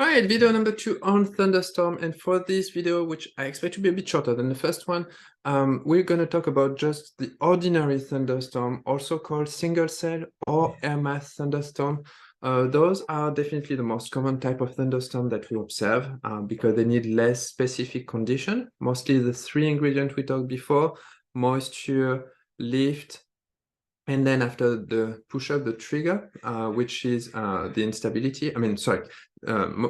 Alright, video number 2 on Thunderstorm, and for this video, which I expect to be a bit shorter than the first one, we're going to talk about just the ordinary thunderstorm, also called single cell or air mass thunderstorm. Those are definitely the most common type of thunderstorm that we observe because they need less specific condition, mostly the three ingredients we talked before: moisture, lift, and then after the push up the trigger, which is the instability. Uh,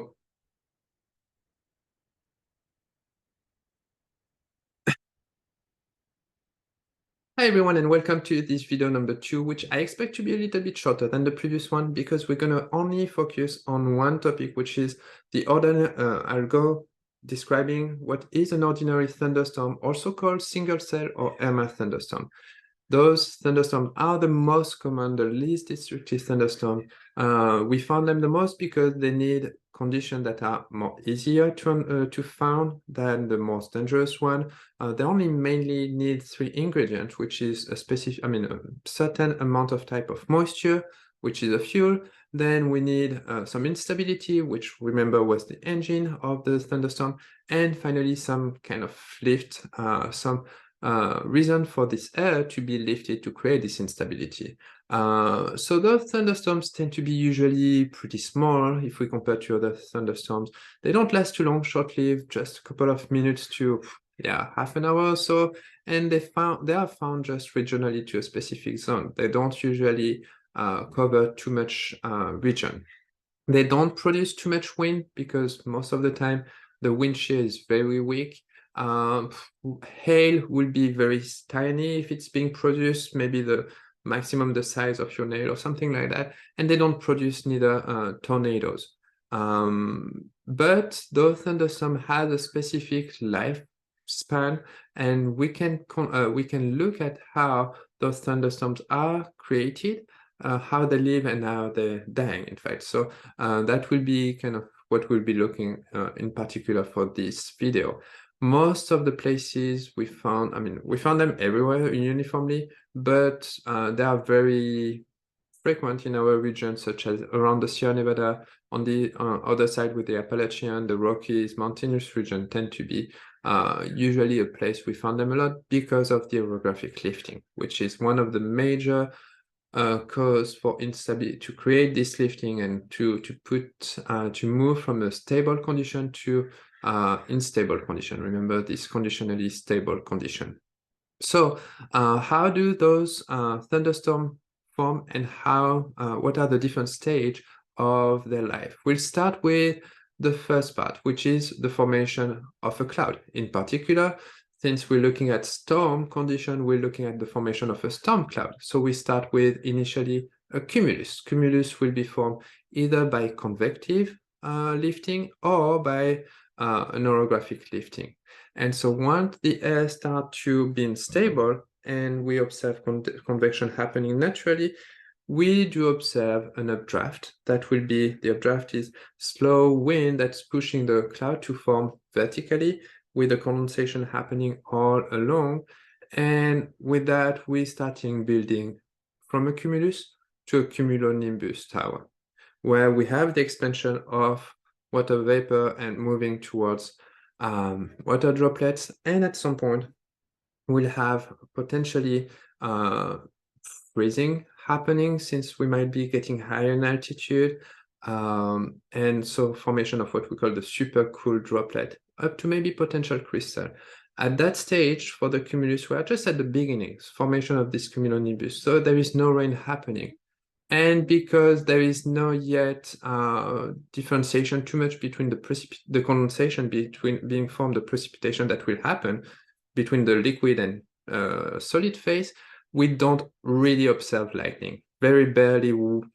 Hi everyone, and welcome to this video number 2, which I expect to be a little bit shorter than the previous one because we're going to only focus on one topic, which is the ordinary. I'll go describing what is an ordinary thunderstorm, also called single cell or air mass thunderstorm. Those thunderstorms are the most common, the least destructive thunderstorm. We found them the most because they need conditions that are more easier to found than the most dangerous one. They only mainly need three ingredients, which is a certain amount of type of moisture, which is a fuel. Then we need some instability, which remember was the engine of the thunderstorm. And finally, some kind of lift, some reason for this air to be lifted to create this instability. So those thunderstorms tend to be usually pretty small if we compare to other thunderstorms. They don't last too long, short-lived, just a couple of minutes to half an hour or so, and they are found just regionally to a specific zone. They don't usually cover too much region. They don't produce too much wind because most of the time the wind shear is very weak. Hail will be very tiny if it's being produced, maybe the maximum the size of your nail or something like that, and they don't produce neither tornadoes. But those thunderstorms have a specific lifespan, and we can look at how those thunderstorms are created, how they live, and how they're dying, in fact. So that will be kind of what we'll be looking in particular for this video. Most of the places we found them everywhere uniformly, but they are very frequent in our region, such as around the Sierra Nevada. On the other side with the Appalachian, the Rockies, mountainous region tend to be usually a place we found them a lot because of the orographic lifting, which is one of the major cause for instability, to create this lifting and to move from a stable condition to unstable condition. Remember this conditionally stable condition. So how do those thunderstorms form, and what are the different stages of their life? We'll start with the first part, which is the formation of a cloud. In particular, since we're looking at storm condition, we're looking at the formation of a storm cloud. So we start with initially a cumulus. Cumulus will be formed either by convective lifting or by an orographic lifting. And so once the air starts to be stable and we observe convection happening naturally, we do observe an updraft. The updraft is slow wind that's pushing the cloud to form vertically, with the condensation happening all along. And with that, we're starting building from a cumulus to a cumulonimbus tower, where we have the expansion of water vapor and moving towards water droplets. And at some point, we'll have potentially freezing happening, since we might be getting higher in altitude. And so formation of what we call the super cool droplet, up to maybe potential crystal. At that stage, for the cumulus, we are just at the beginnings, formation of this cumulonimbus. So there is no rain happening. And because there is no yet differentiation too much between the condensation being formed, the precipitation that will happen between the liquid and solid phase, we don't really observe lightning. Very barely,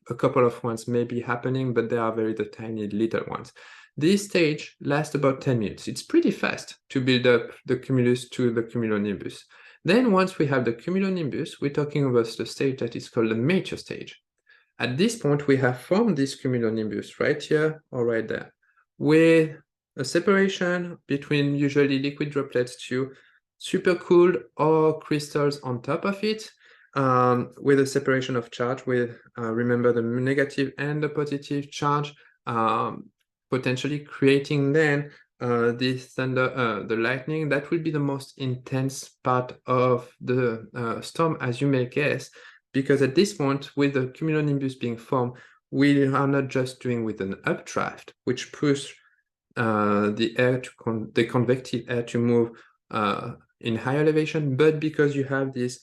a couple of ones may be happening, but they are very tiny little ones. This stage lasts about 10 minutes. It's pretty fast to build up the cumulus to the cumulonimbus. Then once we have the cumulonimbus, we're talking about the stage that is called the mature stage. At this point, we have formed this cumulonimbus right here or right there, with a separation between usually liquid droplets to supercooled or crystals on top of it, with a separation of charge with, remember, the negative and the positive charge potentially creating then this thunder, the lightning. That will be the most intense part of the storm, as you may guess, because at this point, with the cumulonimbus being formed, we are not just doing with an updraft, which push the air to the convective air to move in high elevation, but because you have this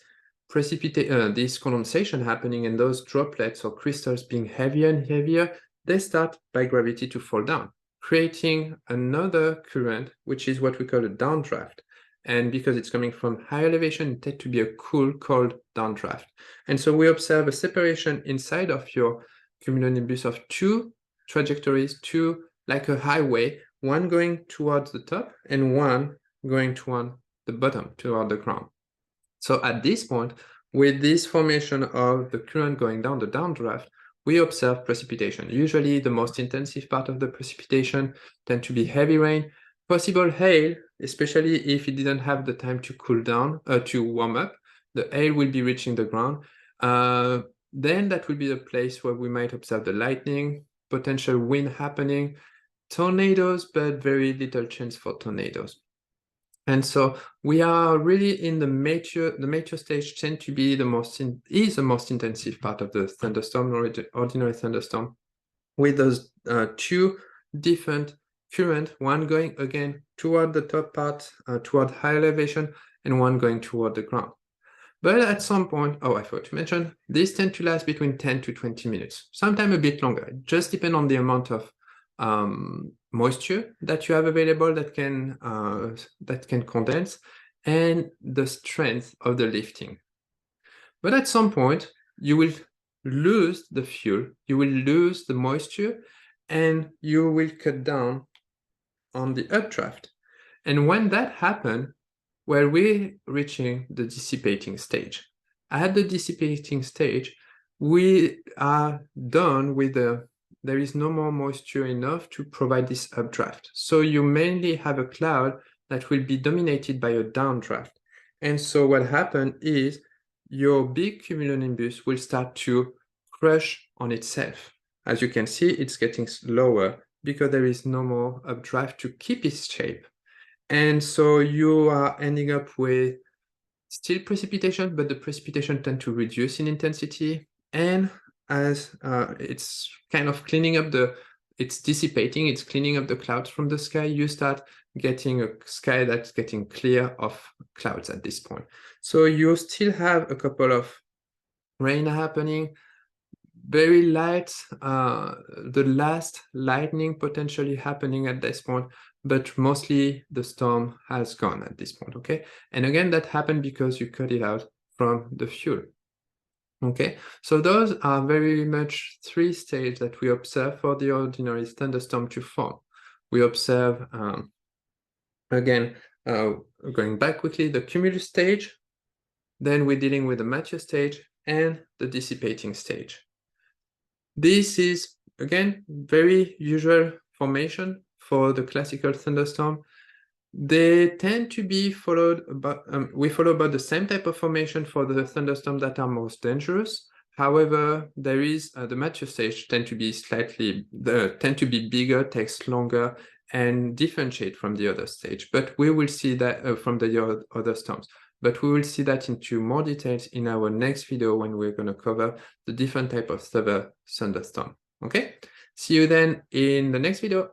this condensation happening and those droplets or crystals being heavier and heavier, they start by gravity to fall down, creating another current, which is what we call a downdraft. And because it's coming from high elevation, it tends to be a cool, cold downdraft. And so we observe a separation inside of your cumulonimbus of two trajectories, two like a highway, one going towards the top and one going toward the bottom, toward the ground. So at this point, with this formation of the current going down, the downdraft, we observe precipitation. Usually the most intensive part of the precipitation tend to be heavy rain, possible hail, especially if it didn't have the time to cool down, to warm up. The hail will be reaching the ground. Then that will be the place where we might observe the lightning, potential wind happening, tornadoes, but very little chance for tornadoes. And so we are really in the mature stage tend to be the most intensive part of the thunderstorm, ordinary thunderstorm, with those two different current, one going again toward the top part, toward high elevation, and one going toward the ground. But at some point, oh, I forgot to mention, these tend to last between 10 to 20 minutes, sometimes a bit longer. It just depends on the amount of moisture that you have available that can condense and the strength of the lifting. But at some point, you will lose the fuel, you will lose the moisture, and you will cut down on the updraft. And when that happens, where we're reaching the dissipating stage. At the dissipating stage, we are done with there is no more moisture enough to provide this updraft. So you mainly have a cloud that will be dominated by a downdraft. And so what happens is your big cumulonimbus will start to crush on itself. As you can see, it's getting lower because there is no more updraft to keep its shape. And so you are ending up with still precipitation, but the precipitation tends to reduce in intensity. And as it's kind of cleaning up it's dissipating, it's cleaning up the clouds from the sky, you start getting a sky that's getting clear of clouds at this point. So you still have a couple of rain happening, very light, the last lightning potentially happening at this point, but mostly the storm has gone at this point, okay? And again, that happened because you cut it out from the fuel, okay? So those are very much three stages that we observe for the ordinary thunderstorm to form. We observe, again, going back quickly, the cumulus stage, then we're dealing with the mature stage and the dissipating stage. This is, again, very usual formation for the classical thunderstorm. They tend to be followed about, we follow about the same type of formation for the thunderstorms that are most dangerous. However, there is the mature stage tend to be bigger, takes longer, and differentiate from the other stage. But we will see that from the other storms. But we will see that into more details in our next video when we're going to cover the different type of severe thunderstorm. Okay? See you then in the next video.